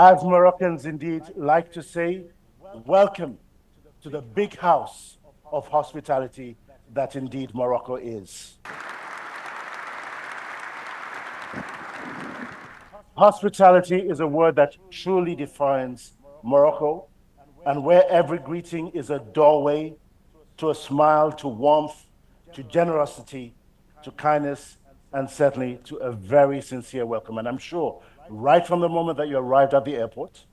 As Moroccans indeed like to say, welcome to the big house of hospitality that indeed Morocco is. Hospitality is a word that truly defines Morocco, and where every greeting is a doorway to a smile, to warmth, to generosity, to kindness, and certainly to a very sincere welcome. And I'm sure right from the moment that you arrived at the airport,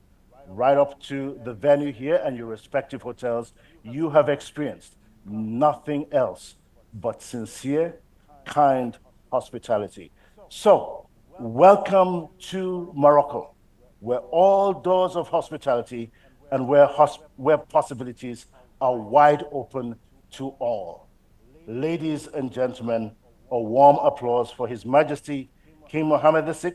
right up to the venue here and your respective hotels, you have experienced nothing else but sincere, kind hospitality. So, welcome to Morocco, where all doors of hospitality and where possibilities are wide open to all. Ladies and gentlemen, a warm applause for His Majesty King Mohammed VI.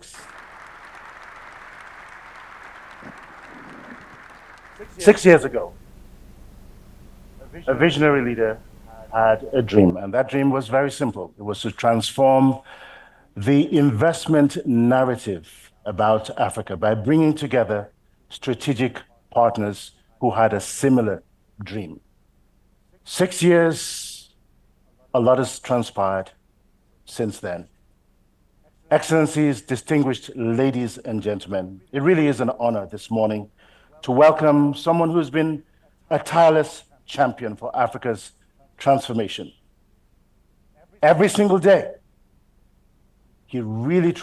6 years ago, a visionary leader had a dream, and that dream was very simple. It was to transform the investment narrative about Africa by bringing together strategic partners who had a similar dream. 6 years, a lot has transpired since then. Excellencies, distinguished ladies and gentlemen, it really is an honor this morning to welcome someone who's been a tireless champion for Africa's transformation. Every single day, he really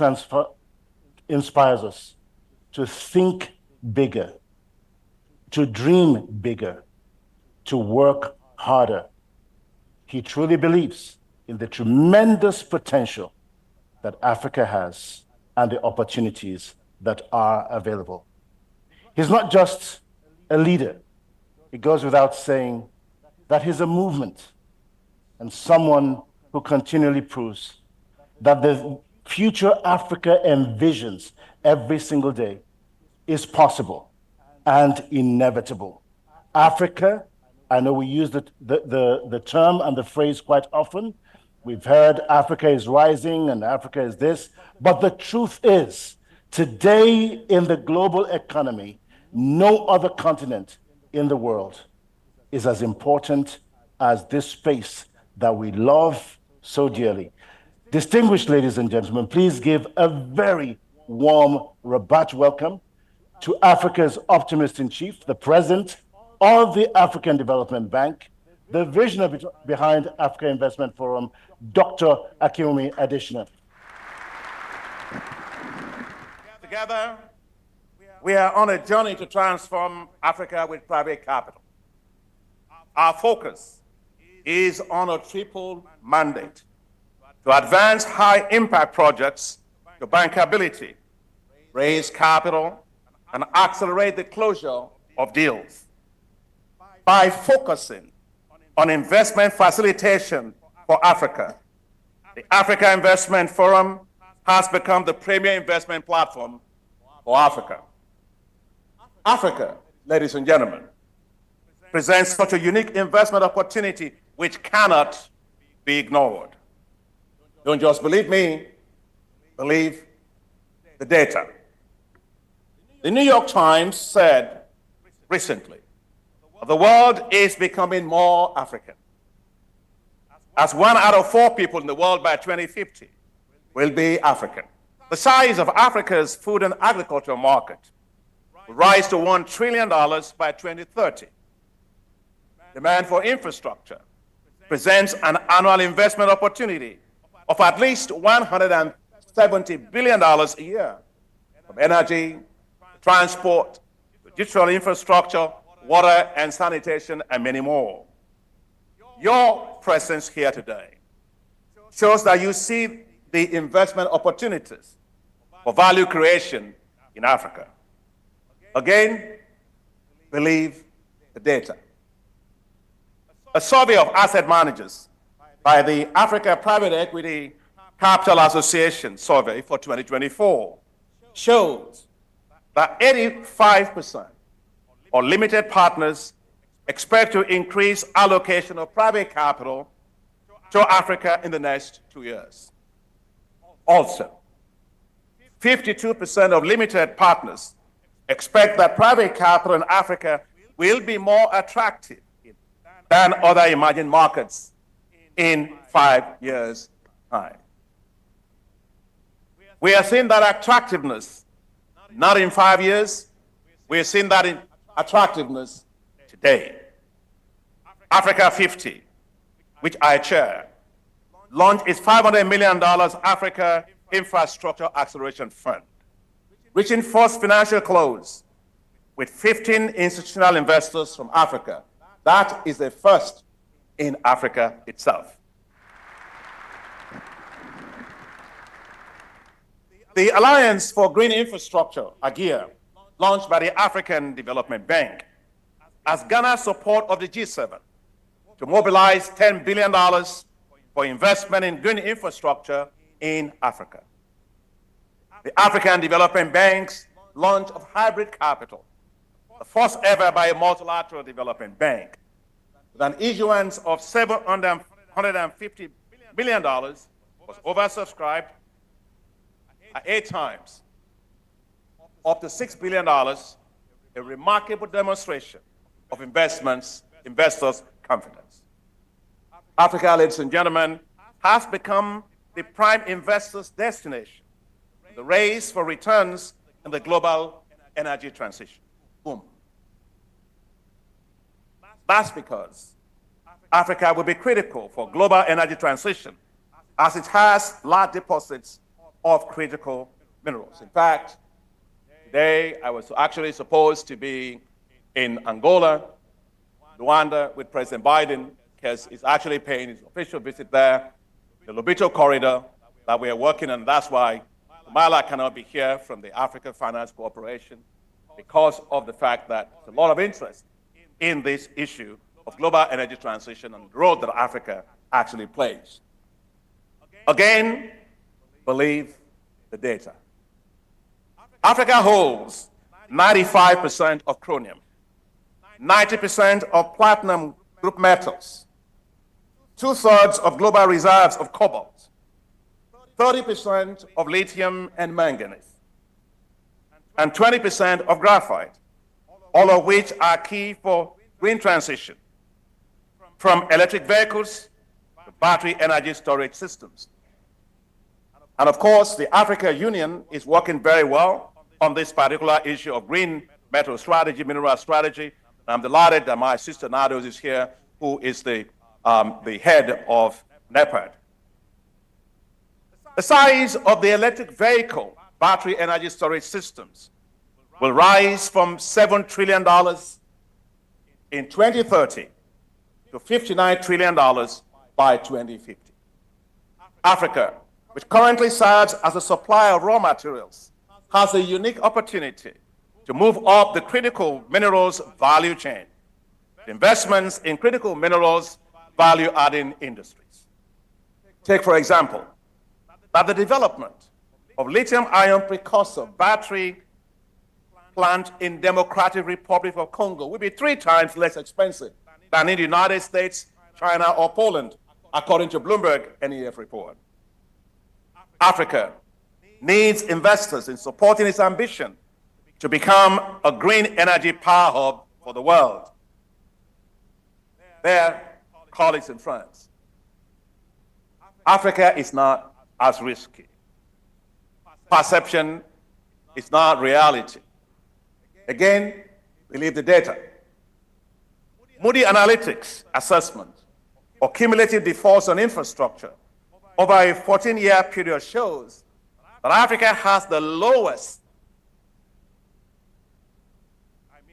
inspires us to think bigger, to dream bigger, to work harder. He truly believes in the tremendous potential that Africa has and the opportunities that are available. He's not just a leader. It goes without saying that he's a movement and someone who continually proves that the future Africa envisions every single day is possible and inevitable. Africa, I know we use the term and the phrase quite often. We've heard Africa is rising and Africa is this, but the truth is, today in the global economy, no other continent in the world is as important as this space that we love so dearly. Distinguished ladies and gentlemen, please give a very warm Rabat welcome to Africa's optimist-in-chief, the President of the African Development Bank, the visionary behind Africa Investment Forum, Dr. Akinwumi Adesina. Together, we are on a journey to transform Africa with private capital. Our focus is on a triple mandate: to advance high-impact projects to bankability, raise capital, and accelerate the closure of deals. By focusing on investment facilitation for Africa, the Africa Investment Forum has become the premier investment platform for Africa. Africa, ladies and gentlemen, presents such a unique investment opportunity which cannot be ignored. Don't just believe me, believe the data. The New York Times said recently, the world is becoming more African, as 1 out of 4 people in the world by 2050 will be African. The size of Africa's food and agriculture market will rise to $1 trillion by 2030. Demand for infrastructure presents an annual investment opportunity of at least $170 billion a year, from energy, transport, digital infrastructure, water and sanitation, and many more. Your presence here today shows that you see the investment opportunities for value creation in Africa. Again, believe the data. A survey of asset managers by the Africa Private Equity Capital Association survey for 2024 shows that 85% of limited partners expect to increase allocation of private capital to Africa in the next 2 years. Also, 52% of limited partners expect that private capital in Africa will be more attractive than other emerging markets in 5 years' time. We are seeing that attractiveness not in 5 years, we are seeing that in attractiveness today. Africa 50, which I chair, launched its $500 million Africa Infrastructure Acceleration Fund, reaching first financial close with 15 institutional investors from Africa. That is a first in Africa itself. The Alliance for Green Infrastructure, AGIA, launched by the African Development Bank, has garnered support of the G7 to mobilize $10 billion for investment in green infrastructure in Africa. The African Development Bank's launch of hybrid capital, the first ever by a multilateral development bank, with an issuance of $750 billion, was oversubscribed at 8 times, up to $6 billion, a remarkable demonstration of investors' confidence. Africa, ladies and gentlemen, has become the prime investors' destination in the race for returns in the global energy transition. Boom. That's because Africa will be critical for global energy transition as it has large deposits of critical minerals. In fact, today I was actually supposed to be in Angola, Rwanda with President Biden, because he's actually paying his official visit there, the Lobito corridor that we are working on. That's why Mala cannot be here from the African Finance Corporation, because of the fact that there's a lot of interest in this issue of global energy transition and the role that Africa actually plays. Again, believe the data. Africa holds 95% of chromium, 90% of platinum group metals, 2/3 of global reserves of cobalt, 30% of lithium and manganese, and 20% of graphite, all of which are key for green transition, from electric vehicles to battery energy storage systems. And of course, the African Union is working very well on this particular issue of green metal strategy, mineral strategy. And I'm delighted that my sister Nados is here, who is the head of NEPAD. The size of the electric vehicle battery energy storage systems will rise from $7 trillion in 2030 to $59 trillion by 2050. Africa, which currently serves as a supplier of raw materials, has a unique opportunity to move up the critical minerals value chain, investments in critical minerals value-adding industries. Take, for example, that the development of lithium-ion precursor battery plant in Democratic Republic of Congo will be 3 times less expensive than in the United States, China, or Poland, according to Bloomberg NEF report. Africa needs investors in supporting its ambition to become a green energy power hub for the world. Their colleagues in France, Africa is not as risky. Perception is not reality. Again, believe the data. Moody Analytics assessment of cumulative defaults on infrastructure over a 14-year period shows that Africa has the lowest,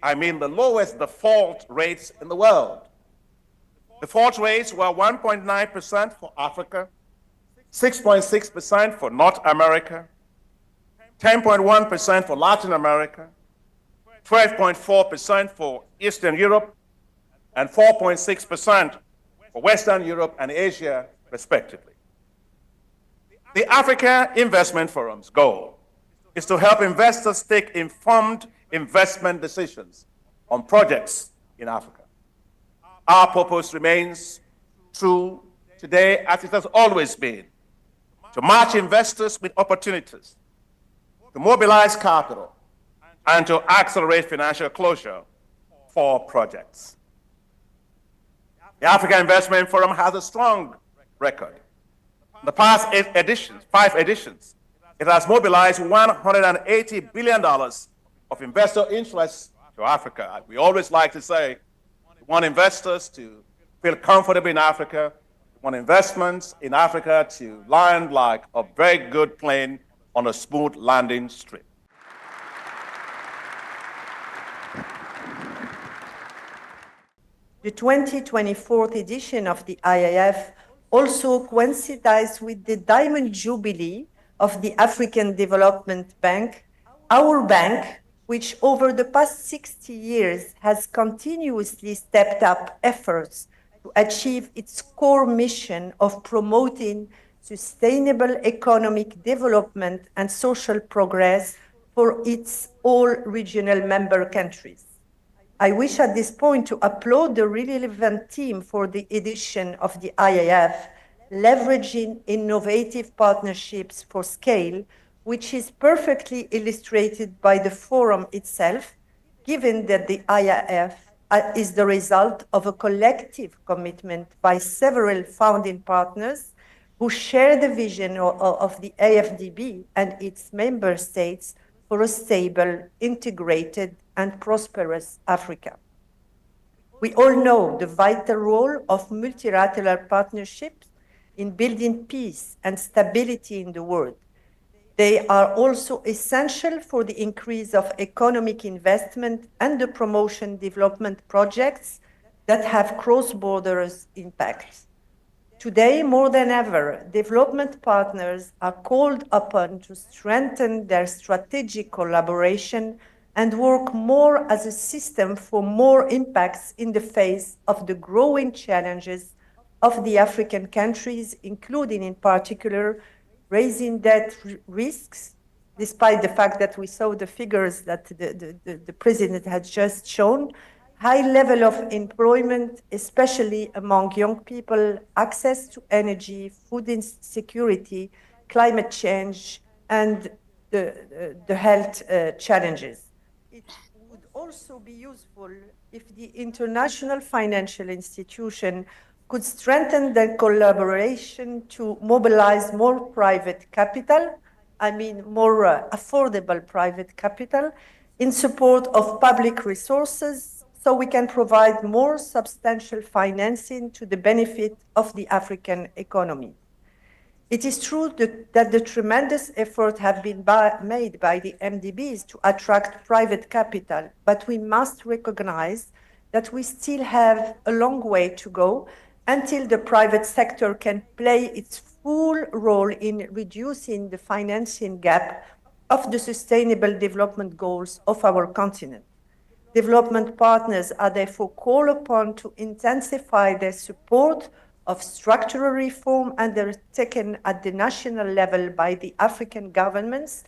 the lowest default rates in the world. Default rates were 1.9% for Africa, 6.6% for North America, 10.1% for Latin America, 12.4% for Eastern Europe, and 4.6% for Western Europe and Asia, respectively. The Africa Investment Forum's goal is to help investors take informed investment decisions on projects in Africa. Our purpose remains true today, as it has always been, to match investors with opportunities, to mobilize capital, and to accelerate financial closure for projects. The Africa Investment Forum has a strong record. In the past 5 editions, it has mobilized $180 billion of investor interest to Africa. We always like to say, we want investors to feel comfortable in Africa. We want investments in Africa to land like a very good plane on a smooth landing strip. The 2024 edition of the IIF also coincides with the Diamond Jubilee of the African Development Bank, our bank, which over the past 60 years has continuously stepped up efforts to achieve its core mission of promoting sustainable economic development and social progress for its all regional member countries. I wish at this point to applaud the relevant team for the edition of the IIF, leveraging innovative partnerships for scale, which is perfectly illustrated by the forum itself, given that the IIF is the result of a collective commitment by several founding partners who share the vision of the AFDB and its member states for a stable, integrated, and prosperous Africa. We all know the vital role of multilateral partnerships in building peace and stability in the world. They are also essential for the increase of economic investment and the promotion development projects that have cross-border impacts. Today, more than ever, development partners are called upon to strengthen their strategic collaboration and work more as a system for more impacts in the face of the growing challenges of the African countries, including in particular raising debt risks, despite the fact that we saw the figures that the president had just shown, high level of employment, especially among young people, access to energy, food insecurity, climate change, and the health challenges. It would also be useful if the international financial institution could strengthen their collaboration to mobilize more private capital, more affordable private capital, in support of public resources, so we can provide more substantial financing to the benefit of the African economy. It is true that the tremendous effort have been made by the MDBs to attract private capital, but we must recognize that we still have a long way to go until the private sector can play its full role in reducing the financing gap of the sustainable development goals of our continent. Development partners are therefore called upon to intensify their support of structural reform undertaken at the national level by the African governments,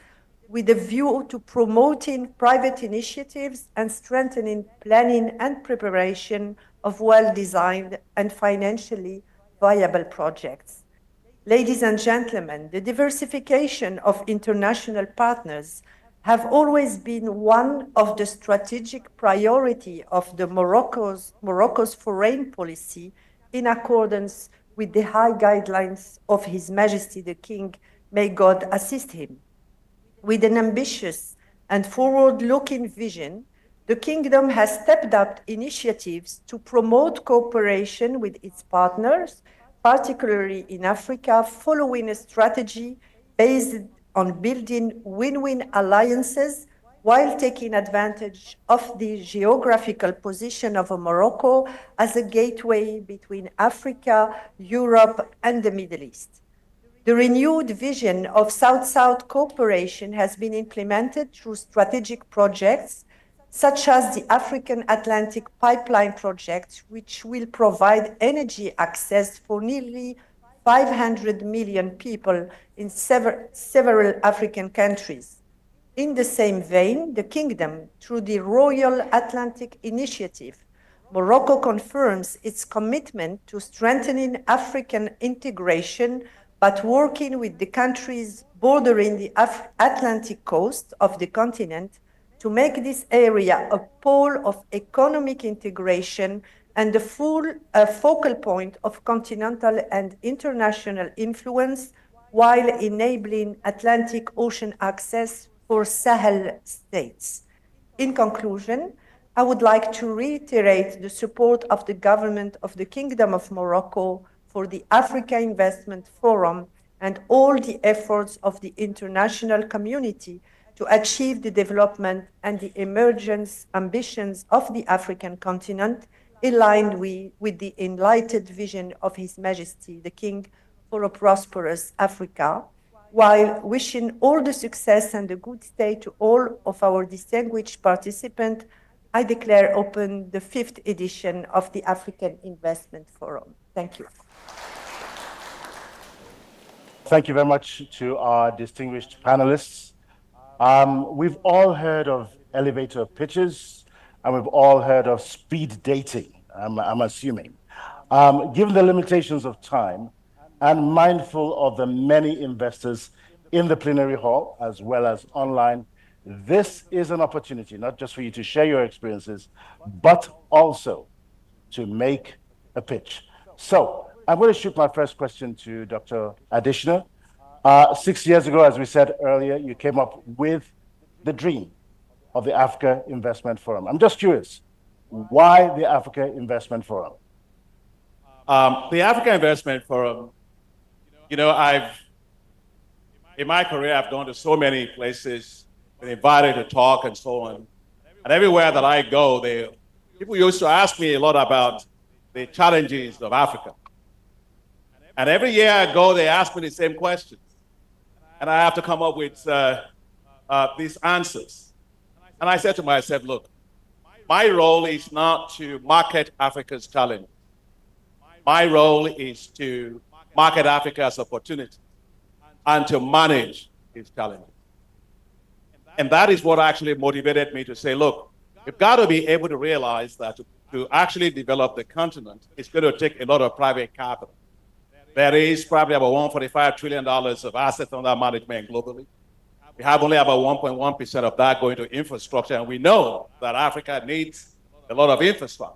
with a view to promoting private initiatives and strengthening planning and preparation of well-designed and financially viable projects. Ladies and gentlemen, the diversification of international partners have always been one of the strategic priority of the Morocco's foreign policy, in accordance with the high guidelines of His Majesty the King, may God assist him. With an ambitious and forward-looking vision, the Kingdom has stepped up initiatives to promote cooperation with its partners, particularly in Africa, following a strategy based on building win-win alliances while taking advantage of the geographical position of Morocco as a gateway between Africa, Europe, and the Middle East. The renewed vision of South-South cooperation has been implemented through strategic projects such as the African Atlantic Pipeline project, which will provide energy access for nearly 500 million people in several African countries. In the same vein, the Kingdom, through the Royal Atlantic Initiative, Morocco confirms its commitment to strengthening African integration, but working with the countries bordering the Atlantic coast of the continent to make this area a pole of economic integration and a focal point of continental and international influence, while enabling Atlantic Ocean access for Sahel states. In conclusion, I would like to reiterate the support of the government of the Kingdom of Morocco for the Africa Investment Forum and all the efforts of the international community to achieve the development and the emergence ambitions of the African continent, aligned with the enlightened vision of His Majesty the King for a prosperous Africa, while wishing all the success and the good stay to all of our distinguished participants. I declare open the 5th edition of the African Investment Forum. Thank you. Thank you very much to our distinguished panelists. We've all heard of elevator pitches, and we've all heard of speed dating, I'm assuming. Given the limitations of time, and mindful of the many investors in the plenary hall as well as online, this is an opportunity not just for you to share your experiences, but also to make a pitch. So I'm going to shoot my first question to Dr. Adesina. 6 years ago, as we said earlier, you came up with the dream of the Africa Investment Forum. I'm just curious, why the Africa Investment Forum? The Africa Investment Forum, in my career, I've gone to so many places, been invited to talk and so on. And everywhere that I go, people used to ask me a lot about the challenges of Africa. And every year I go, they ask me the same questions. And I have to come up with these answers. And I said to myself, look, my role is not to market Africa's challenges. My role is to market Africa as opportunity and to manage its challenges. And that is what actually motivated me to say, look, we've got to be able to realize that to actually develop the continent, it's going to take a lot of private capital. There is probably about $145 trillion of assets under management globally. We have only about 1.1% of that going to infrastructure, and we know that Africa needs a lot of infrastructure.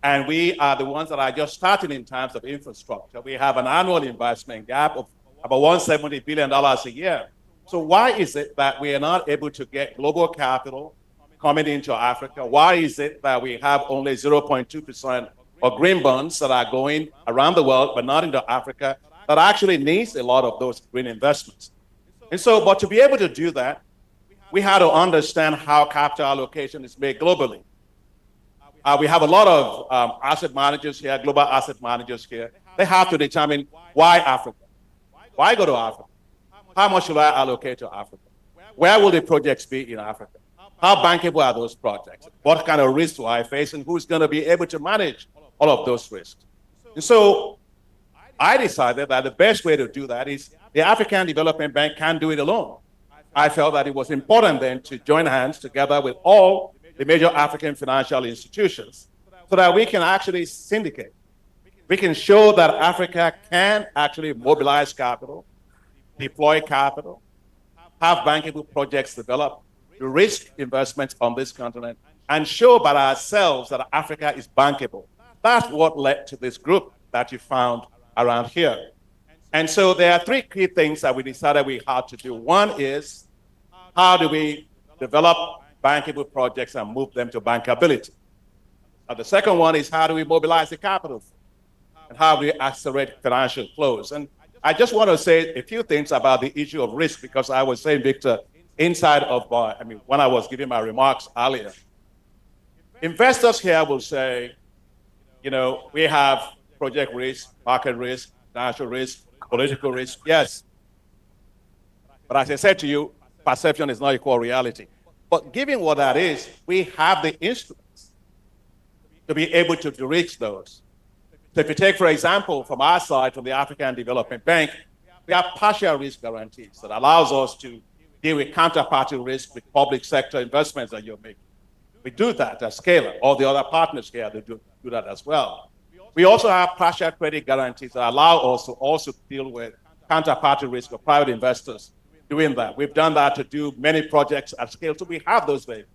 And we are the ones that are just starting in terms of infrastructure. We have an annual investment gap of about $170 billion a year. So why is it that we are not able to get global capital coming into Africa? Why is it that we have only 0.2% of green bonds that are going around the world, but not into Africa, that actually needs a lot of those green investments? And so, but to be able to do that, we had to understand how capital allocation is made globally. We have a lot of asset managers here, global asset managers here. They have to determine why Africa? Why go to Africa? How much should I allocate to Africa? Where will the projects be in Africa? How bankable are those projects? What kind of risks do I face, and who's going to be able to manage all of those risks? And so I decided that the best way to do that is the African Development Bank can't do it alone. I felt that it was important then to join hands together with all the major African financial institutions so that we can actually syndicate. We can show that Africa can actually mobilize capital, deploy capital, have bankable projects developed, risk investments on this continent, and show by ourselves that Africa is bankable. That's what led to this group that you found around here. And so there are three key things that we decided we had to do. One is, how do we develop bankable projects and move them to bankability? And the second one is, how do we mobilize the capital? And how do we accelerate financial flows? And I just want to say a few things about the issue of risk, because I was saying, Victor, inside of, when I was giving my remarks earlier, investors here will say, we have project risk, market risk, financial risk, political risk, yes. But as I said to you, perception is not equal reality. But given what that is, we have the instruments to be able to reach those. So if you take, for example, from our side, from the African Development Bank, we have partial risk guarantees that allows us to deal with counterparty risk with public sector investments that you're making. We do that at scale. All the other partners here, they do that as well. We also have partial credit guarantees that allow us to also deal with counterparty risk of private investors doing that. We've done that to do many projects at scale, so we have those vehicles.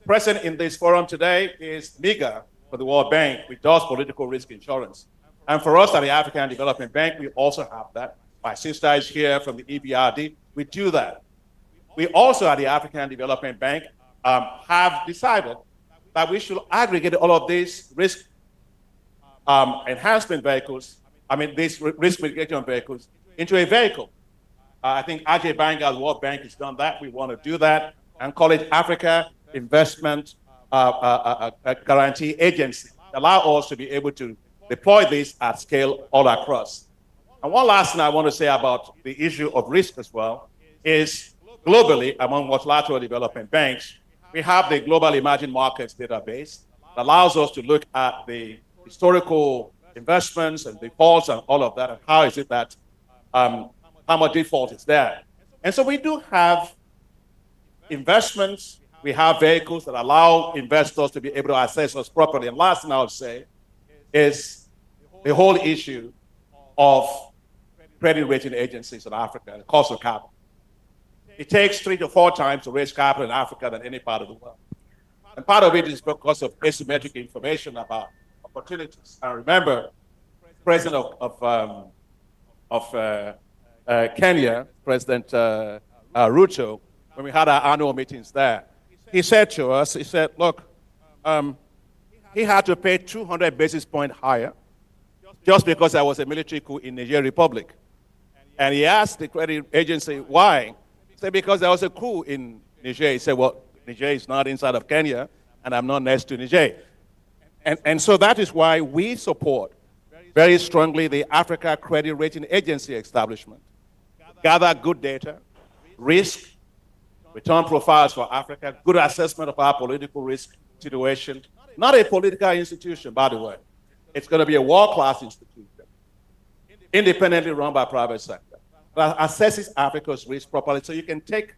Present in this forum today is MIGA for the World Bank, which does political risk insurance. And for us at the African Development Bank, we also have that. My sister is here from the EBRD. We do that. We also at the African Development Bank have decided that we should aggregate all of these risk enhancement vehicles, these risk mitigation vehicles, into a vehicle. I think Ajay Banga, the World Bank, has done that. We want to do that and call it Africa Investment Guarantee Agency. Allow us to be able to deploy this at scale all across. And one last thing I want to say about the issue of risk as well is globally, among multilateral development banks, we have the Global Emerging Markets database that allows us to look at the historical investments and defaults and all of that, and how is it that how much default is there. And so we do have investments, we have vehicles that allow investors to be able to assess us properly. And last thing I would say is the whole issue of credit rating agencies in Africa and the cost of capital. It takes 3 to 4 times to raise capital in Africa than any part of the world. And part of it is because of asymmetric information about opportunities. I remember President of Kenya, President Ruto, when we had our annual meetings there, he said to us, he said, look, he had to pay 200 basis points higher just because there was a military coup in Niger Republic. And he asked the credit agency why. He said, because there was a coup in Niger. He said, well, Niger is not inside of Kenya, and I'm not next to Niger. And so that is why we support very strongly the Africa Credit Rating Agency establishment. Gather good data, risk, return profiles for Africa, good assessment of our political risk situation. Not a political institution, by the way. It's going to be a world-class institution, independently run by private sector, that assesses Africa's risk properly, so you can take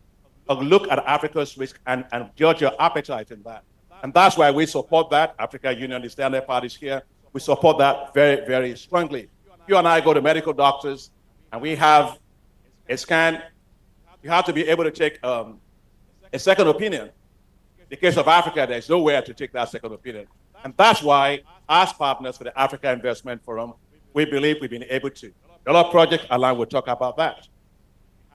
a look at Africa's risk and judge your appetite in that. And that's why we support that. Africa Union, the standard parties here, we support that very, very strongly. You and I go to medical doctors, and we have a scan. You have to be able to take a second opinion. In the case of Africa, there's nowhere to take that second opinion. And that's why, as partners for the Africa Investment Forum, we believe we've been able to develop projects. Alan will talk about that.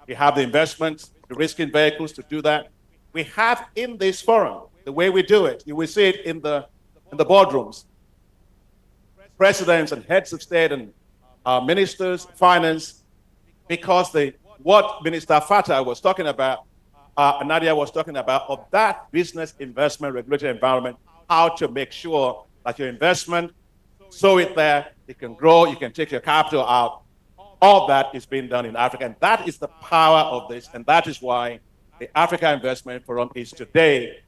We have the investments, the risk in vehicles to do that. We have in this forum, the way we do it, you will see it in the boardrooms. Presidents and heads of state and ministers, finance, because what Minister Fatah was talking about, Nadia was talking about, of that business investment regulatory environment, how to make sure that your investment, sow it there, it can grow, you can take your capital out. All that is being done in Africa, and that is the power of this, and that is why the Africa Investment Forum is today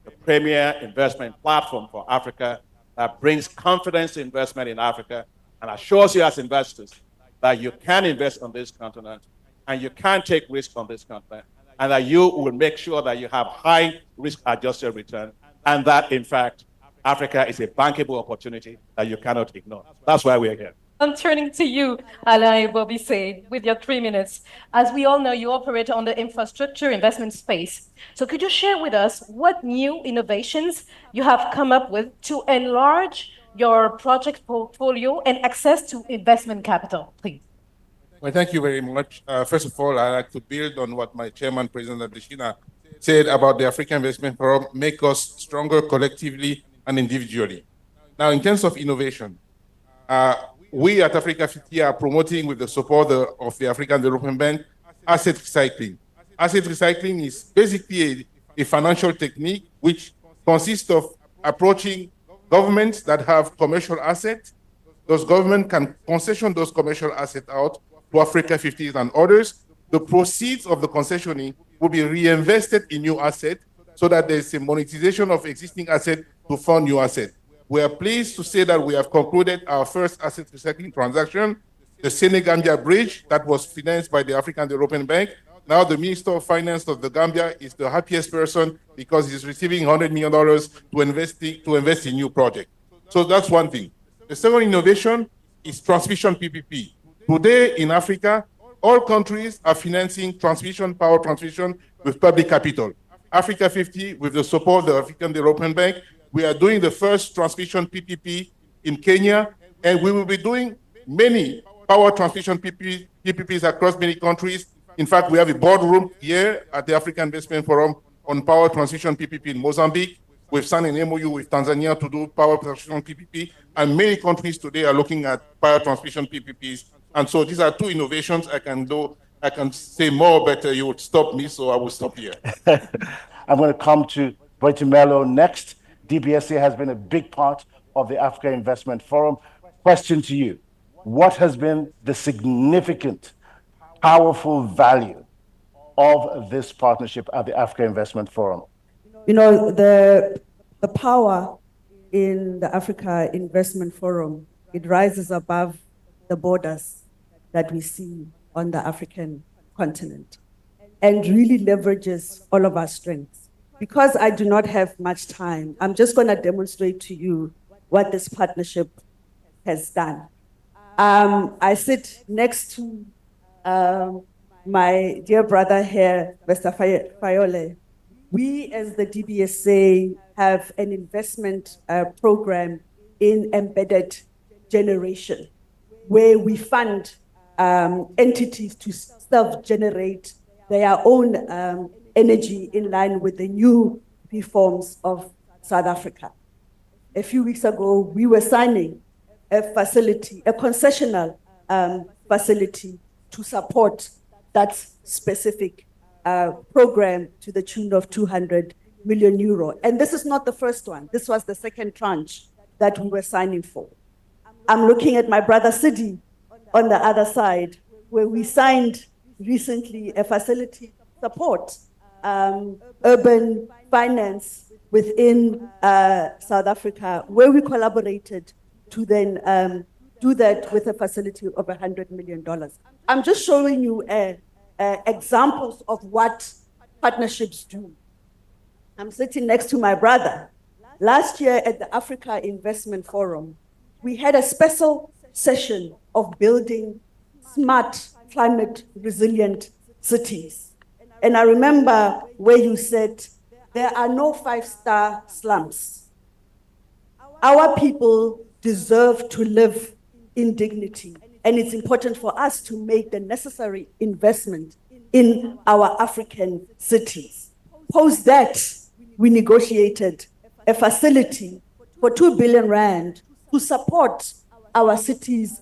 the premier investment platform for Africa that brings confidence to investment in Africa and assures you as investors that you can invest on this continent and you can take risk on this continent, and that you will make sure that you have high risk-adjusted return, and that, in fact, Africa is a bankable opportunity that you cannot ignore. That's why we are here. I'm turning to you, Alain Bobisse, with your 3 minutes. As we all know, you operate on the infrastructure investment space. So could you share with us what new innovations you have come up with to enlarge your project portfolio and access to investment capital, please? Well, thank you very much. First of all, I'd like to build on what my chairman, President Adesina, said about the African Investment Forum, make us stronger collectively and individually. Now, in terms of innovation, we at Africa 50 are promoting, with the support of the African Development Bank, asset recycling. Asset recycling is basically a financial technique which consists of approaching governments that have commercial assets. Those governments can concession those commercial assets out to Africa 50 and others. The proceeds of the concessioning will be reinvested in new assets so that there's a monetization of existing assets to fund new assets. We are pleased to say that we have concluded our first asset recycling transaction, the Senegambia Bridge, that was financed by the African Development Bank. Now the Minister of Finance of the Gambia is the happiest person because he's receiving $100 million to invest in new projects. So that's one thing. The second innovation is transmission PPP. Today in Africa, all countries are financing power transmission with public capital. Africa 50, with the support of the African Development Bank, we are doing the first transmission PPP in Kenya, and we will be doing many power transmission PPPs across many countries. In fact, we have a boardroom here at the African Investment Forum on power transmission PPP in Mozambique. We've signed an MOU with Tanzania to do power transmission PPP, and many countries today are looking at power transmission PPPs. And so these are two innovations I can do. I can say more, but you would stop me, so I will stop here. I'm going to come to Boitumelo next. DBSA has been a big part of the Africa Investment Forum. Question to you: what has been the significant, powerful value of this partnership at the Africa Investment Forum? You know, the power in the Africa Investment Forum, it rises above the borders that we see on the African continent and really leverages all of our strengths. Because I do not have much time, I'm just going to demonstrate to you what this partnership has done. I sit next to my dear brother here, Mr. Fayole. We, as the DBSA, have an investment program in embedded generation, where we fund entities to self-generate their own energy in line with the new reforms of South Africa. A few weeks ago, we were signing a facility, a concessional facility to support that specific program to the tune of 200 million euro. And this is not the first one. This was the second tranche that we were signing for. I'm looking at my brother Sidi on the other side, where we signed recently a facility support urban finance within South Africa, where we collaborated to then do that with a facility of $100 million. I'm just showing you examples of what partnerships do. I'm sitting next to my brother. Last year at the Africa Investment Forum, we had a special session of building smart, climate resilient cities. And I remember where you said, there are no 5-star slums. Our people deserve to live in dignity. And it's important for us to make the necessary investment in our African cities. Post that, we negotiated a facility for 2 billion rand to support our cities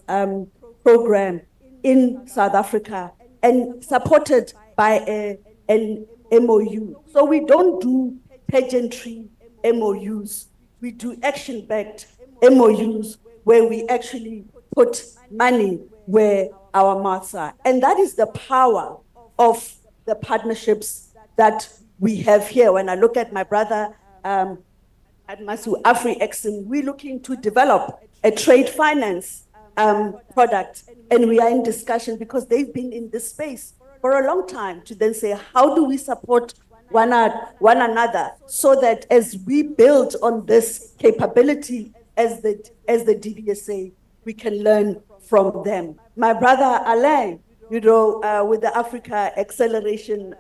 program in South Africa, and supported by an MOU. So we don't do pageantry MOUs. We do action-backed MOUs where we actually put money where our mouths are. And that is the power of the partnerships that we have here. When I look at my brother at Masu Afri-Exim, we're looking to develop a trade finance product. And we are in discussion because they've been in this space for a long time to then say, how do we support one another so that as we build on this capability as the DBSA, we can learn from them. My brother Alain, with the Africa Acceleration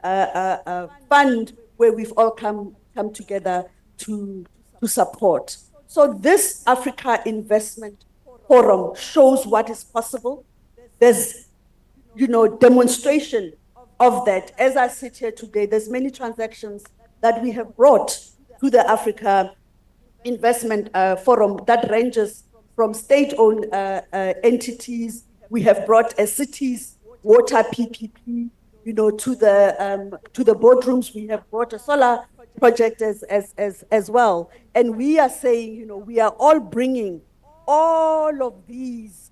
Fund, where we've all come together to support. So this Africa Investment Forum shows what is possible. There's, demonstration of that. As I sit here today, there's many transactions that we have brought to the Africa Investment Forum that ranges from state-owned entities. We have brought a city's water PPP, to the boardrooms. We have brought a solar project as well. And we are saying, we are all bringing all of these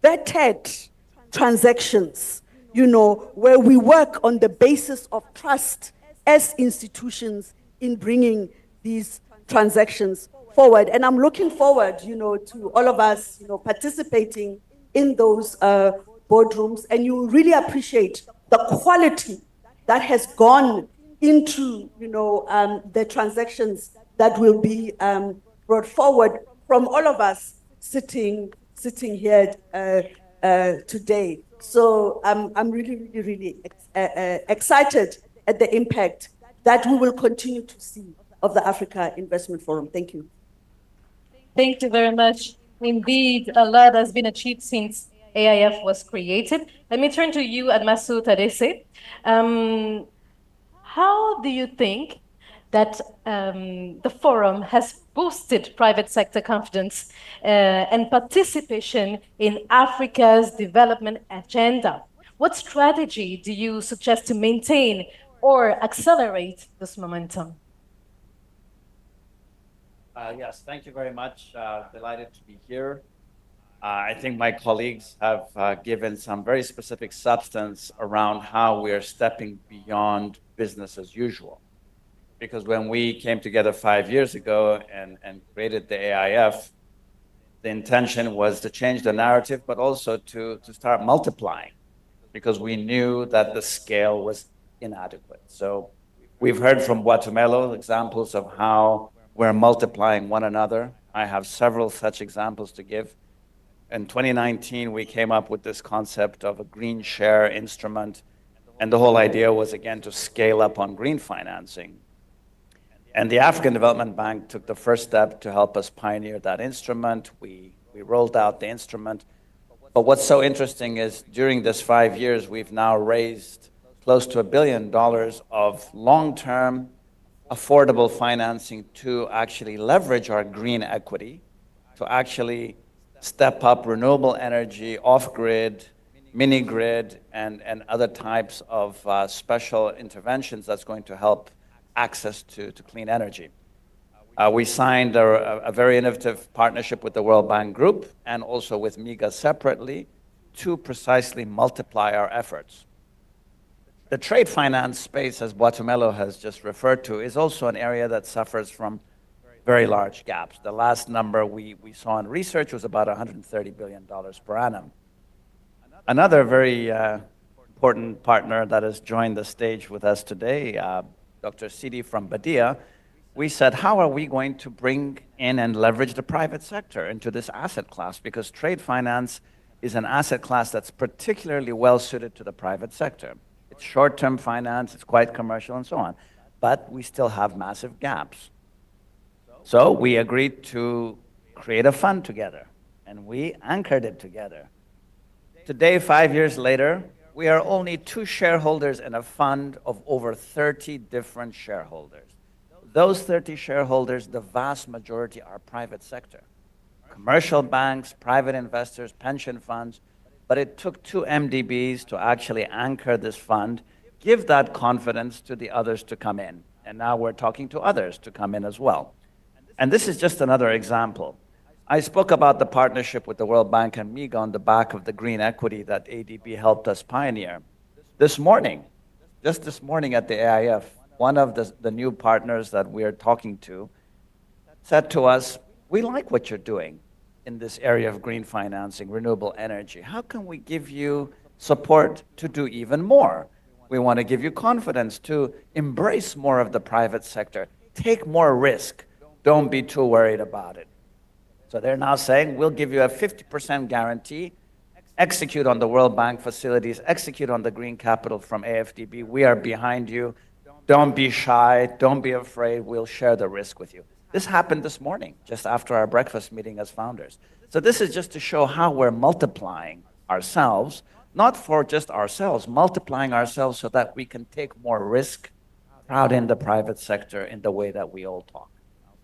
vetted transactions, where we work on the basis of trust as institutions in bringing these transactions forward. And I'm looking forward, to all of us, participating in those boardrooms. And you really appreciate the quality that has gone into, the transactions that will be brought forward from all of us sitting here today. So I'm really excited at the impact that we will continue to see of the Africa Investment Forum. Thank you. Thank you very much. Indeed, a lot has been achieved since AIF was created. Let me turn to you, Admasu Tadese. How do you think that the forum has boosted private sector confidence and participation in Africa's development agenda? What strategy do you suggest to maintain or accelerate this momentum? Yes, thank you very much. Delighted to be here. I think my colleagues have given some very specific substance around how we are stepping beyond business as usual. Because when we came together 5 years ago and created the AIF, the intention was to change the narrative, but also to start multiplying, because we knew that the scale was inadequate. So we've heard from Guatemala examples of how we're multiplying one another. I have several such examples to give. In 2019, we came up with this concept of a green share instrument. And the whole idea was, again, to scale up on green financing. And the African Development Bank took the first step to help us pioneer that instrument. We rolled out the instrument. But what's so interesting is during this 5 years, we've now raised close to $1 billion of long-term affordable financing to actually leverage our green equity, to actually step up renewable energy, off-grid, mini-grid, and other types of special interventions that's going to help access to clean energy. We signed a very innovative partnership with the World Bank Group and also with MIGA separately to precisely multiply our efforts. The trade finance space, as Guatemala has just referred to, is also an area that suffers from very large gaps. The last number we saw in research was about $130 billion per annum. Another very important partner that has joined the stage with us today, Dr. Sidi from Badia, we said, how are we going to bring in and leverage the private sector into this asset class? Because trade finance is an asset class that's particularly well suited to the private sector. It's short-term finance, it's quite commercial and so on, but we still have massive gaps. So we agreed to create a fund together, and we anchored it together. Today, 5 years later, we are only 2 shareholders in a fund of over 30 different shareholders. Those 30 shareholders, the vast majority are private sector. Commercial banks, private investors, pension funds, but it took 2 MDBs to actually anchor this fund, give that confidence to the others to come in. And now we're talking to others to come in as well. And this is just another example. I spoke about the partnership with the World Bank and MIGA on the back of the green equity that ADB helped us pioneer. This morning, just this morning at the AIF, one of the new partners that we are talking to said to us, we like what you're doing in this area of green financing, renewable energy. How can we give you support to do even more? We want to give you confidence to embrace more of the private sector, take more risk. Don't be too worried about it. So they're now saying, we'll give you a 50% guarantee, execute on the World Bank facilities, execute on the green capital from AFDB. We are behind you. Don't be shy. Don't be afraid. We'll share the risk with you. This happened this morning, just after our breakfast meeting as founders. So this is just to show how we're multiplying ourselves, not for just ourselves, multiplying ourselves so that we can take more risk out in the private sector in the way that we all talk.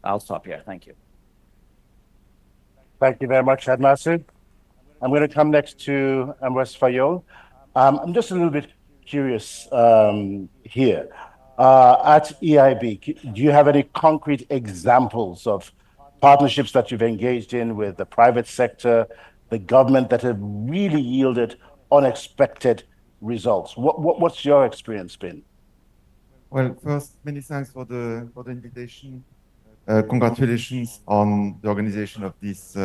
I'll stop here. Thank you. Thank you very much, Admasu. I'm going to come next to Ambrose Fayol. I'm just a little bit curious here. At EIB, do you have any concrete examples of partnerships that you've engaged in with the private sector, the government, that have really yielded unexpected results? What's your experience been? Well, first, many thanks for the invitation. Congratulations on the organization of this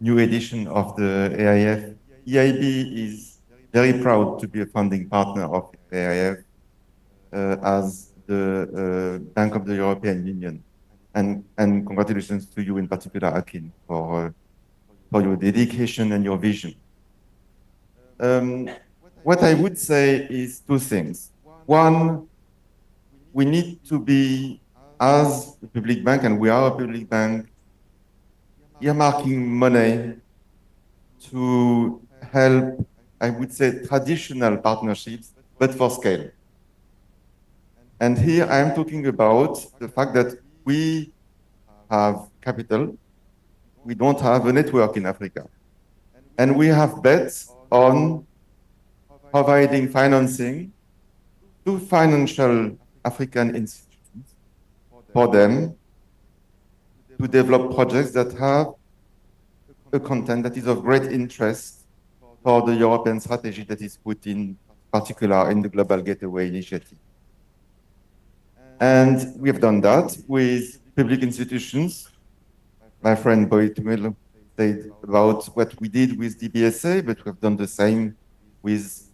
new edition of the AIF. EIB is very proud to be a founding partner of the AIF as the Bank of the European Union. And congratulations to you in particular, Akin, for your dedication and your vision. what I would say is two things. One, we need to be, as a public bank, and we are a public bank, earmarking money to help, I would say, traditional partnerships, but for scale. And here I am talking about the fact that we have capital, we don't have a network in Africa. And we have bets on providing financing to financial African institutions for them to develop projects that have a content that is of great interest for the European strategy that is put in particular in the Global Gateway Initiative. And we have done that with public institutions. My friend Boy Tumelo said about what we did with DBSA, but we've done the same with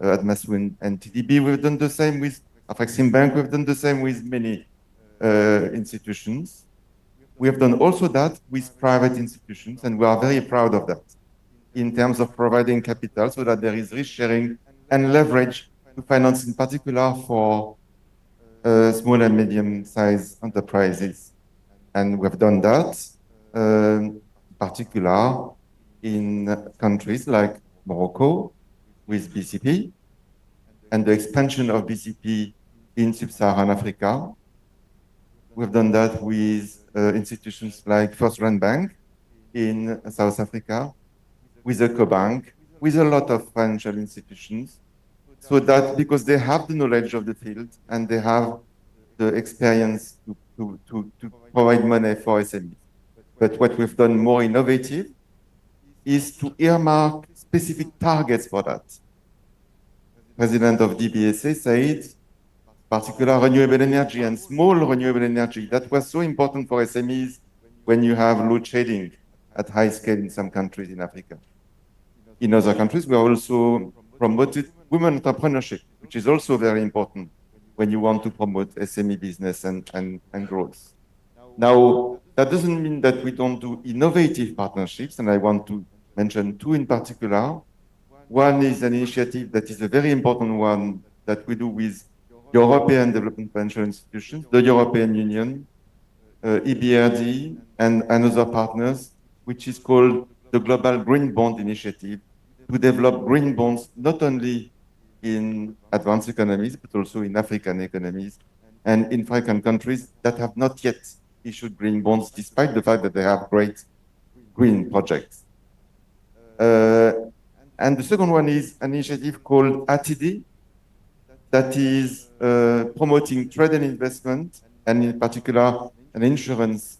Admasu and TDB. We've done the same with Afrexim Bank. We've done the same with many institutions. We have done also that with private institutions, and we are very proud of that in terms of providing capital so that there is risk sharing and leverage to finance, in particular for small and medium-sized enterprises. And we've done that, in particular in countries like Morocco with BCP and the expansion of BCP in sub-Saharan Africa. We've done that with institutions like First Rand Bank in South Africa, with Ecobank, with a lot of financial institutions, so that because they have the knowledge of the field and they have the experience to provide money for SMEs. But what we've done more innovative is to earmark specific targets for that. President of DBSA said, particular renewable energy and small renewable energy, that was so important for SMEs when you have load shedding at high scale in some countries in Africa. In other countries, we also promoted women entrepreneurship, which is also very important when you want to promote SME business and growth. Now, that doesn't mean that we don't do innovative partnerships, and I want to mention two in particular. One is an initiative that is a very important one that we do with European Development Financial Institutions, the European Union, EBRD, and other partners, which is called the Global Green Bond Initiative, to develop green bonds not only in advanced economies, but also in African economies and in African countries that have not yet issued green bonds, despite the fact that they have great green projects. And the second one is an initiative called ATD, that is promoting trade and investment, and in particular an insurance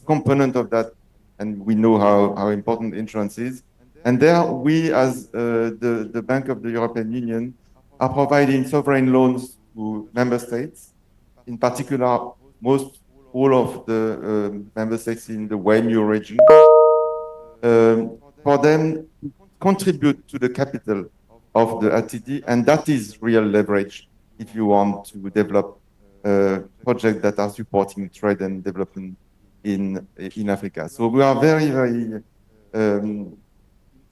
component of that, and we know how important insurance is. And there we, as the Bank of the European Union, are providing sovereign loans to member states, in particular all of the member states in the WAMU region, for them to contribute to the capital of the ATD, and that is real leverage if you want to develop projects that are supporting trade and development in Africa. So we are very, very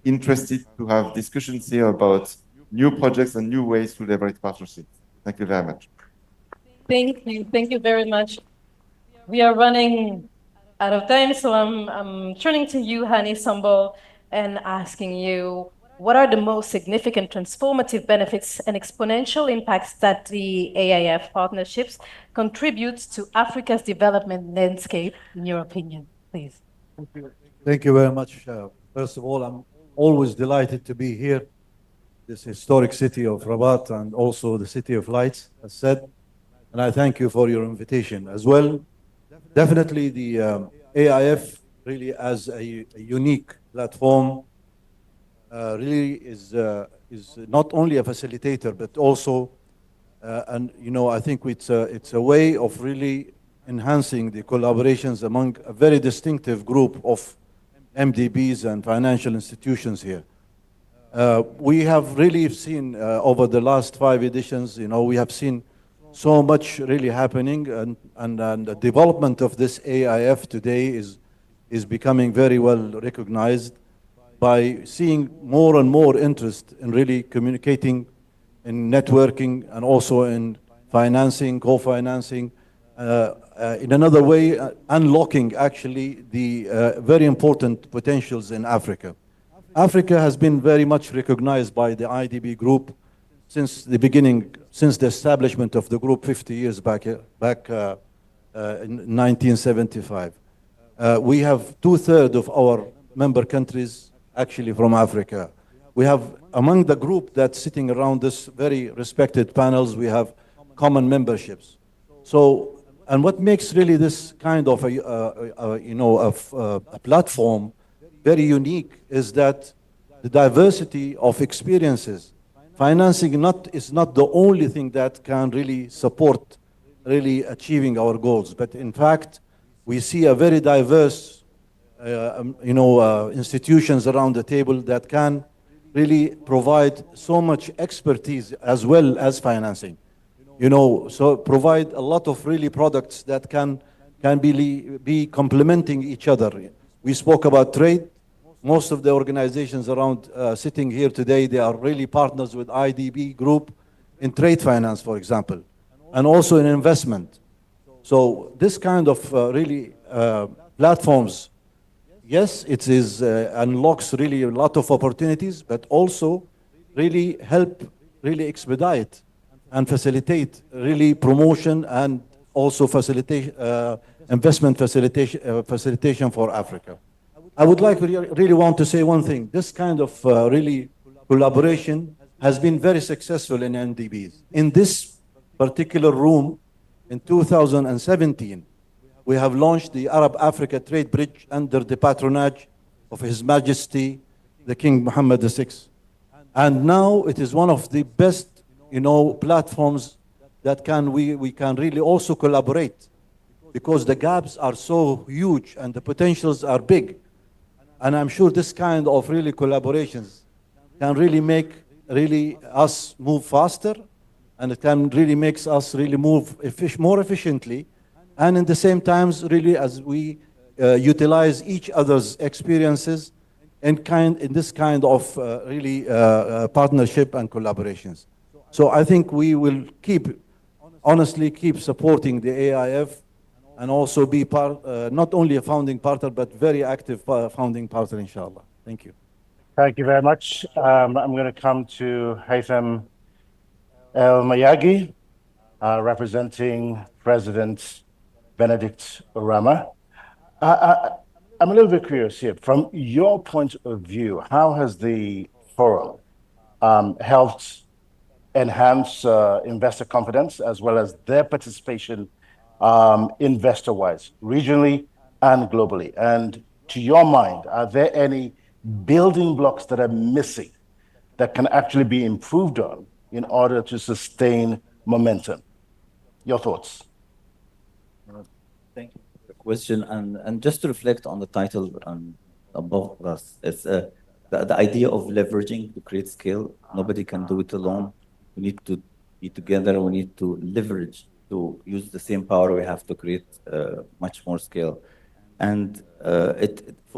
interested to have discussions here about new projects and new ways to leverage partnerships. Thank you very much. Thank you very much. We are running out of time, so I'm turning to you, Hani Sambo, and asking you, what are the most significant transformative benefits and exponential impacts that the AIF partnerships contribute to Africa's development landscape, in your opinion, please? Thank you very much. First of all, I'm always delighted to be here, this historic city of Rabat and also the City of Lights, as said. And I thank you for your invitation as well. Definitely the AIF really as a unique platform really is not only a facilitator, but also, and you know, I think it's a way of really enhancing the collaborations among a very distinctive group of MDBs and financial institutions here. We have really seen over the last 5 editions, you know, we have seen so much really happening, and the development of this AIF today is becoming very well recognized by seeing more and more interest in really communicating, in networking, and also in financing, co-financing, in another way, unlocking actually the very important potentials in Africa. Africa has been very much recognized by the IDB group since the beginning, since the establishment of the group 50 years back in 1975. We have 2/3 of our member countries actually from Africa. We have, among the group that's sitting around this very respected panels, we have common memberships. So, and what makes really this kind of a platform very unique is that the diversity of experiences. Financing is not the only thing that can really support really achieving our goals, but in fact, we see a very diverse institutions around the table that can really provide so much expertise as well as financing. So provide a lot of really products that can be complementing each other. We spoke about trade. Most of the organizations around sitting here today, they are really partners with IDB Group in trade finance, for example, and also in investment. So this kind of really platforms, yes, it is unlocks really a lot of opportunities, but also really help really expedite and facilitate really promotion and also facilitate investment facilitation for Africa. I would like really want to say one thing. This kind of really collaboration has been very successful in NDBs. In this particular room, in 2017, we have launched the Arab-Africa Trade Bridge under the patronage of His Majesty, the King Mohammed VI. And now it is one of the best, platforms that we can really also collaborate, because the gaps are so huge and the potentials are big. And I'm sure this kind of really collaborations can really make us move faster, and it can really makes us really move more efficiently, and in the same times really as we utilize each other's experiences in this kind of really partnership and collaborations. So I think we will honestly keep supporting the AIF, and also be not only a founding partner, but very active founding partner, inshallah. Thank you. Thank you very much. I'm going to come to Haytham El Mayagi, representing President Benedict Orama. I'm a little bit curious here. From your point of view, how has the forum helped enhance investor confidence as well as their participation investor-wise, regionally and globally? And to your mind, are there any building blocks that are missing that can actually be improved on in order to sustain momentum? Your thoughts? Thank you for the question. And just to reflect on the title above us, it's the idea of leveraging to create scale. Nobody can do it alone. We need to be together. We need to leverage to use the same power we have to create much more scale. And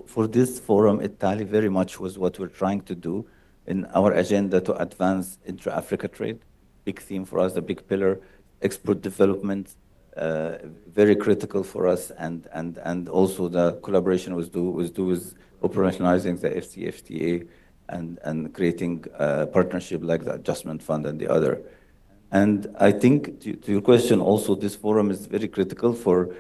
for this forum, it tallies very much with what we're trying to do in our agenda to advance intra-Africa trade. Big theme for us, a big pillar. Export development, very critical for us, and also the collaboration with operationalizing the FCFTA and creating a partnership like the Adjustment Fund and the other. And I think to your question also, this forum is very critical for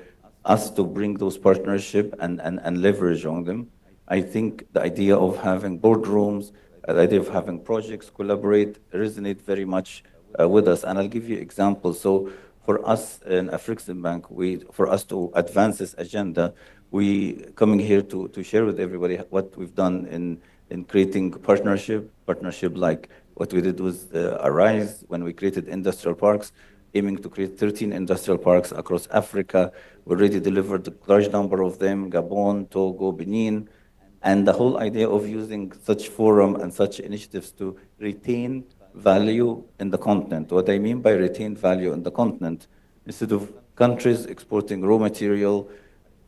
us to bring those partnership and leverage on them. I think the idea of having boardrooms, the idea of having projects collaborate resonate very much with us. And I'll give you examples. So for us in Afrexim Bank, for us to advance this agenda, we coming here to share with everybody what we've done in creating partnership like what we did with Arise when we created industrial parks, aiming to create 13 industrial parks across Africa. We already delivered a large number of them, Gabon, Togo, Benin. And the whole idea of using such forum and such initiatives to retain value in the continent. What I mean by retain value in the continent, instead of countries exporting raw material,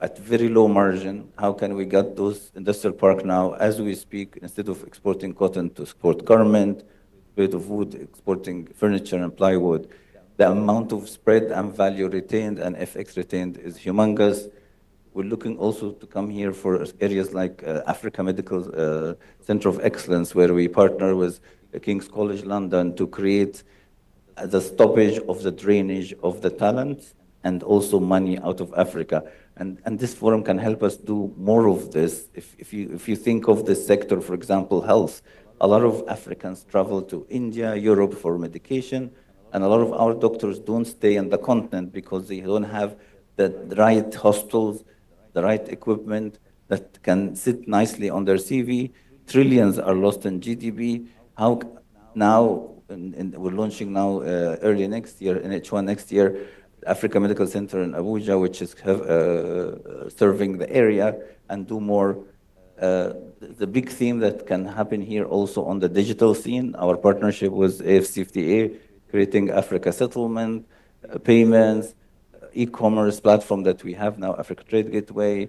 at very low margin. How can we get those industrial park now, as we speak, instead of exporting cotton to export garment, grade of wood, exporting furniture and plywood? The amount of spread and value retained and FX retained is humongous. We're looking also to come here for areas like Africa Medical Center of Excellence, where we partner with King's College London to create the stoppage of the drainage of the talent and also money out of Africa. And this forum can help us do more of this. If you think of this sector, for example, health, a lot of Africans travel to India, Europe for medication, and a lot of our doctors don't stay in the continent because they don't have the right hospitals, the right equipment that can sit nicely on their CV. Trillions are lost in GDP. How now, and we're launching now early next year, in H1 next year, Africa Medical Center in Abuja, which is serving the area, and do more. The big theme that can happen here also on the digital scene, our partnership with AFCFTA, creating Africa settlement, payments, e-commerce platform that we have now, Africa Trade Gateway.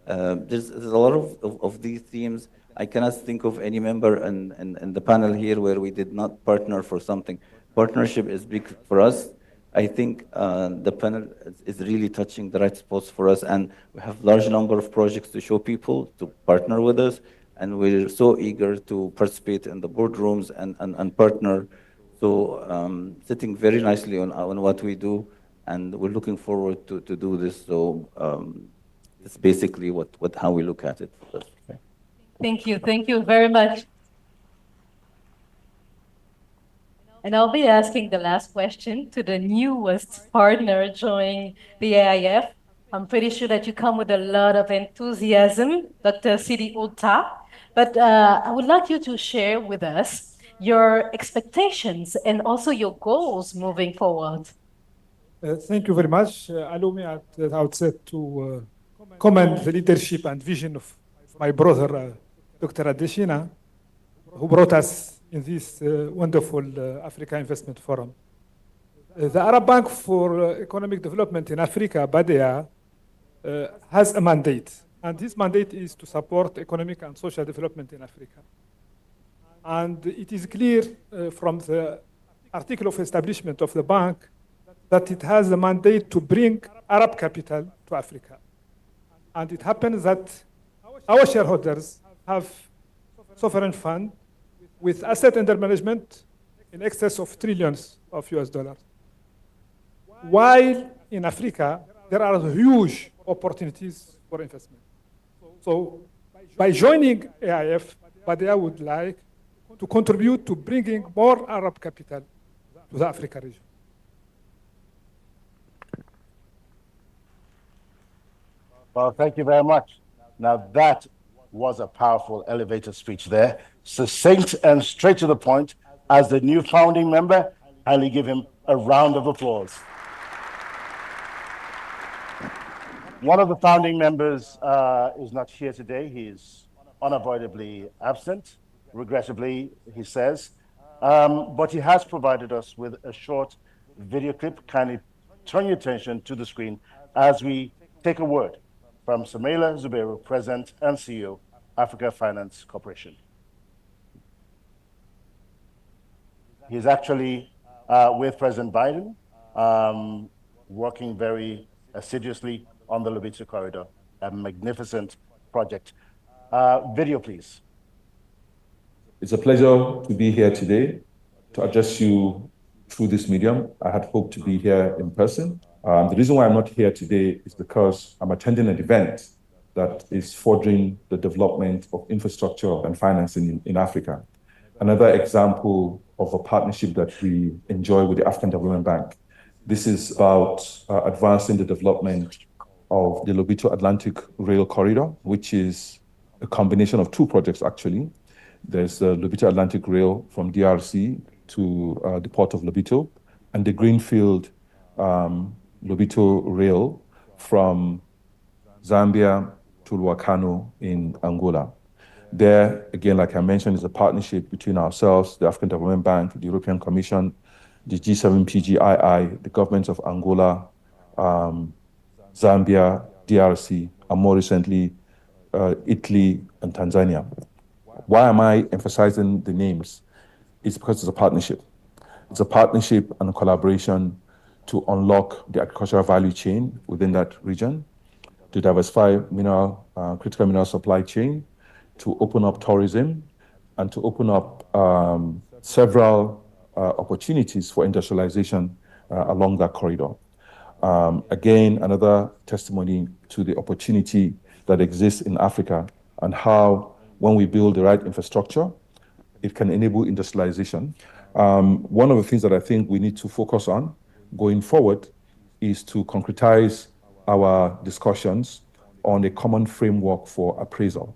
There's a lot of these themes. I cannot think of any member in the panel here where we did not partner for something. Partnership is big for us. I think the panel is really touching the right spots for us, and we have large number of projects to show people to partner with us, and we're so eager to participate in the boardrooms and partner. So sitting very nicely on what we do, and we're looking forward to do this. So it's basically how we look at it. Thank you very much. And I'll be asking the last question to the newest partner joining the AIF. I'm pretty sure that you come with a lot of enthusiasm, Dr. Sidi Ulta. But I would like you to share with us your expectations and also your goals moving forward. Thank you very much. Allow me at the outset to commend the leadership and vision of my brother, Dr. Adesina, who brought us in this wonderful Africa Investment Forum. The Arab Bank for Economic Development in Africa, BADEA, has a mandate, and this mandate is to support economic and social development in Africa. And it is clear from the article of establishment of the bank that it has a mandate to bring Arab capital to Africa. And it happens that our shareholders have sovereign fund with asset under management in excess of trillions of US dollars. While in Africa, there are huge opportunities for investment. So by joining AIF, BADEA would like to contribute to bringing more Arab capital to the Africa region. Well, thank you very much. Now that was a powerful elevator speech there, succinct and straight to the point. As the new founding member, kindly give him a round of applause. One of the founding members is not here today. He is unavoidably absent, regrettably, he says. But he has provided us with a short video clip. Kindly turn your attention to the screen as we take a word from Sumaila Zubairu, President and CEO, Africa Finance Corporation. He's actually with President Biden, working very assiduously on the Lobito Corridor, a magnificent project. Video, please. It's a pleasure to be here today to address you through this medium. I had hoped to be here in person. The reason why I'm not here today is because I'm attending an event that is furthering the development of infrastructure and financing in Africa. Another example of a partnership that we enjoy with the African Development Bank. This is about advancing the development of the Lobito Atlantic Rail Corridor, which is a combination of two projects, actually. There's the Lobito Atlantic Rail from DRC to the port of Lobito, and the Greenfield Lobito Rail from Zambia to Luakano in Angola. There, again, like I mentioned, is a partnership between ourselves, the African Development Bank, the European Commission, the G7 PGII, the governments of Angola, Zambia, DRC, and more recently, Italy and Tanzania. Why am I emphasizing the names? It's because it's a partnership. It's a partnership and a collaboration to unlock the agricultural value chain within that region, to diversify critical mineral supply chain, to open up tourism, and to open up several opportunities for industrialization along that corridor. Again, another testimony to the opportunity that exists in Africa and how, when we build the right infrastructure, it can enable industrialization. One of the things that I think we need to focus on going forward is to concretize our discussions on a common framework for appraisal.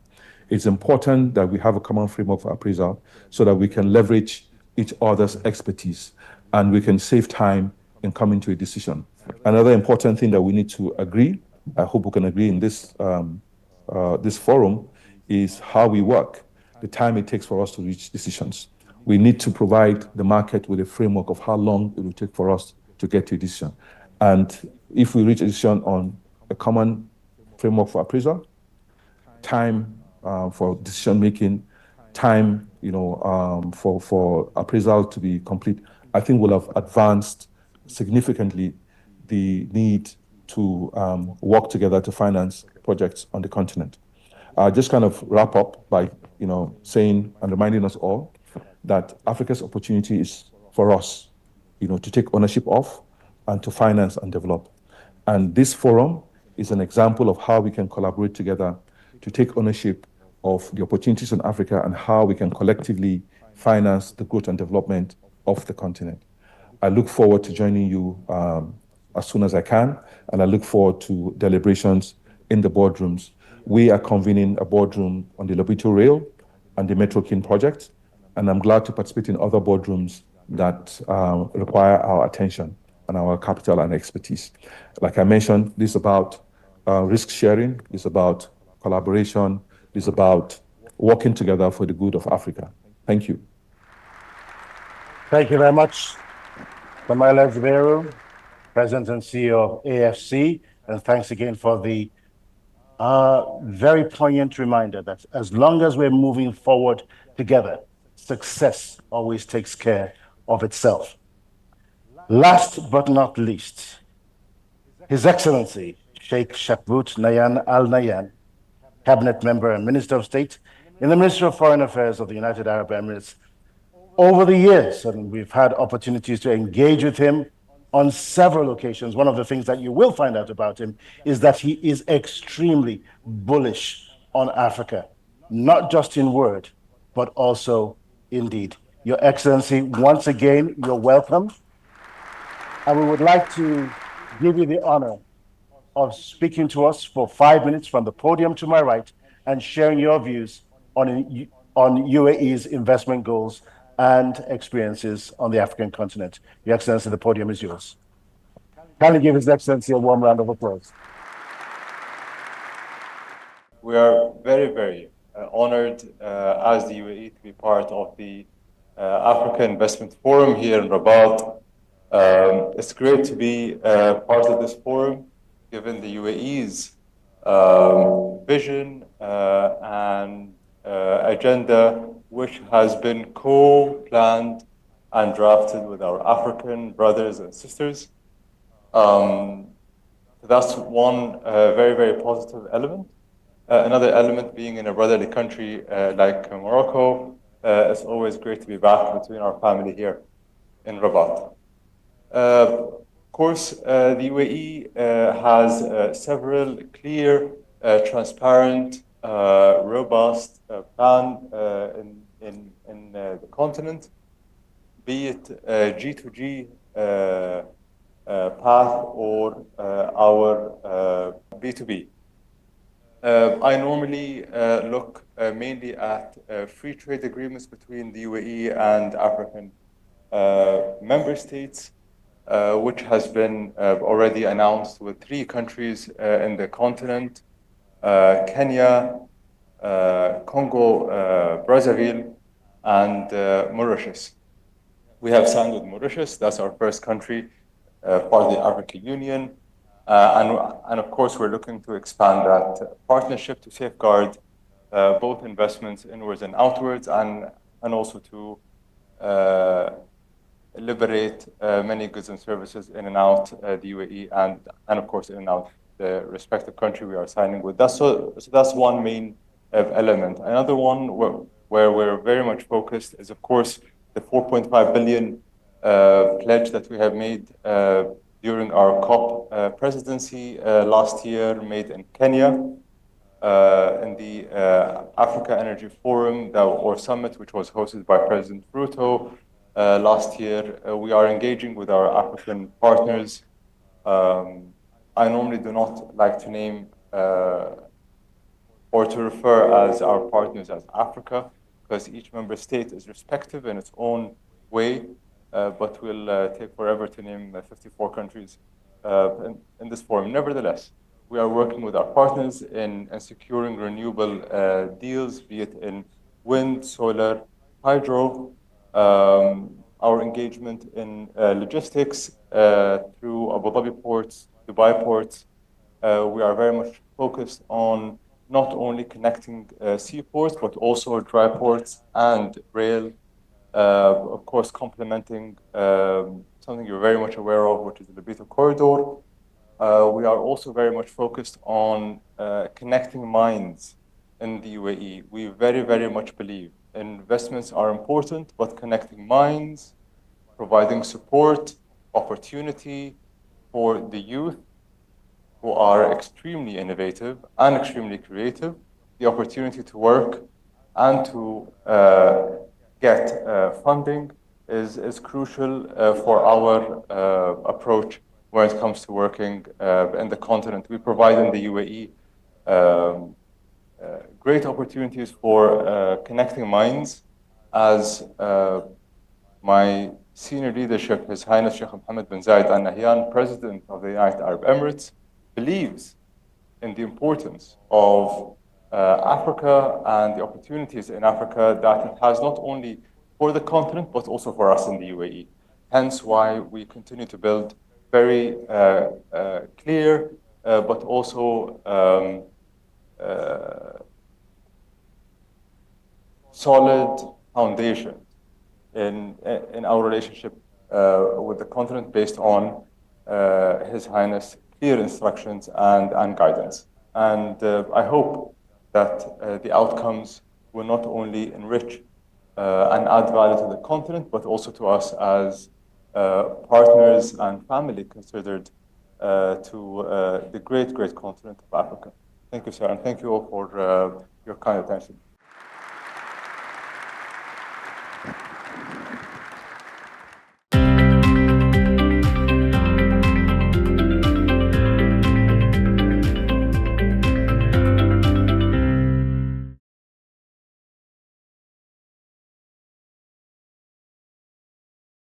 It's important that we have a common framework for appraisal so that we can leverage each other's expertise and we can save time in coming to a decision. Another important thing that we need to agree, I hope we can agree in this, this forum, is how we work, the time it takes for us to reach decisions. We need to provide the market with a framework of how long it will take for us to get to a decision. And if we reach a decision on a common framework for appraisal, time for decision making, time for appraisal to be complete, I think we'll have advanced significantly the need to work together to finance projects on the continent. I'll just kind of wrap up by saying and reminding us all that Africa's opportunity is for us to take ownership of and to finance and develop. And this forum is an example of how we can collaborate together to take ownership of the opportunities in Africa and how we can collectively finance the growth and development of the continent. I look forward to joining you as soon as I can, and I look forward to deliberations in the boardrooms. We are convening a boardroom on the Lobito Rail and the Metro King project, and I'm glad to participate in other boardrooms that require our attention and our capital and expertise. Like I mentioned, this is about risk sharing, this is about collaboration, this is about working together for the good of Africa. Thank you. Thank you very much, Samuel Zubero, President and CEO of AFC, and thanks again for the very poignant reminder that as long as we're moving forward together, success always takes care of itself. Last but not least, His Excellency Sheikh Shakbout Nayan Al Nayan, Cabinet Member and Minister of State in the Ministry of Foreign Affairs of the United Arab Emirates. Over the years, and we've had opportunities to engage with him on several occasions. One of the things that you will find out about him is that he is extremely bullish on Africa, not just in word, but also in deed. Your Excellency, once again, you're welcome. And we would like to give you the honor of speaking to us for 5 minutes from the podium to my right and sharing your views on UAE's investment goals and experiences on the African continent. Your Excellency, the podium is yours. Kindly give His Excellency a warm round of applause. We are very, very honored as the UAE to be part of the Africa Investment Forum here in Rabat. It's great to be part of this forum, given the UAE's vision and agenda, which has been co-planned and drafted with our African brothers and sisters. That's one very, very positive element. Another element being in a brotherly country like Morocco, it's always great to be back between our family here in Rabat. Of course, the UAE has several clear, transparent, robust plan in the continent, be it G2G path or our B2B. I normally look mainly at free trade agreements between the UAE and African member states, which has been already announced with 3 countries in the continent, Kenya, Congo, Brazzaville, and Mauritius. We have signed with Mauritius, that's our first country, part of the African Union, And of course, we're looking to expand that partnership to safeguard both investments inwards and outwards, and also to liberate many goods and services in and out the UAE, and of course in and out the respective country we are signing with. So that's one main element. Another one where we're very much focused is, of course, the 4.5 billion pledge that we have made during our COP presidency last year, made in Kenya, in the Africa Energy Forum or Summit, which was hosted by President Ruto last year. We are engaging with our African partners. I normally do not like to name or to refer as our partners as Africa, because each member state is respective in its own way, but will take forever to name 54 countries in this forum. Nevertheless, we are working with our partners in securing renewable deals, be it in wind, solar, hydro, our engagement in logistics through Abu Dhabi ports, Dubai ports. We are very much focused on not only connecting seaports, but also dry ports and rail, of course, complementing something you're very much aware of, which is the Lobito corridor. We are also very much focused on connecting mines in the UAE. We very, very much believe investments are important, but connecting mines, providing support, opportunity for the youth who are extremely innovative and extremely creative, the opportunity to work and to get funding is crucial for our approach when it comes to working in the continent. We provide in the UAE great opportunities for connecting minds, as my senior leadership, His Highness Sheikh Mohammed bin Zayed Al Nahyan, President of the United Arab Emirates, believes in the importance of Africa and the opportunities in Africa that it has not only for the continent, but also for us in the UAE. Hence why we continue to build very clear, but also solid foundation in our relationship with the continent, based on His Highness' clear instructions and guidance. And I hope that the outcomes will not only enrich and add value to the continent, but also to us as partners and family considered to the great, great continent of Africa. Thank you, sir, and thank you all for your kind attention.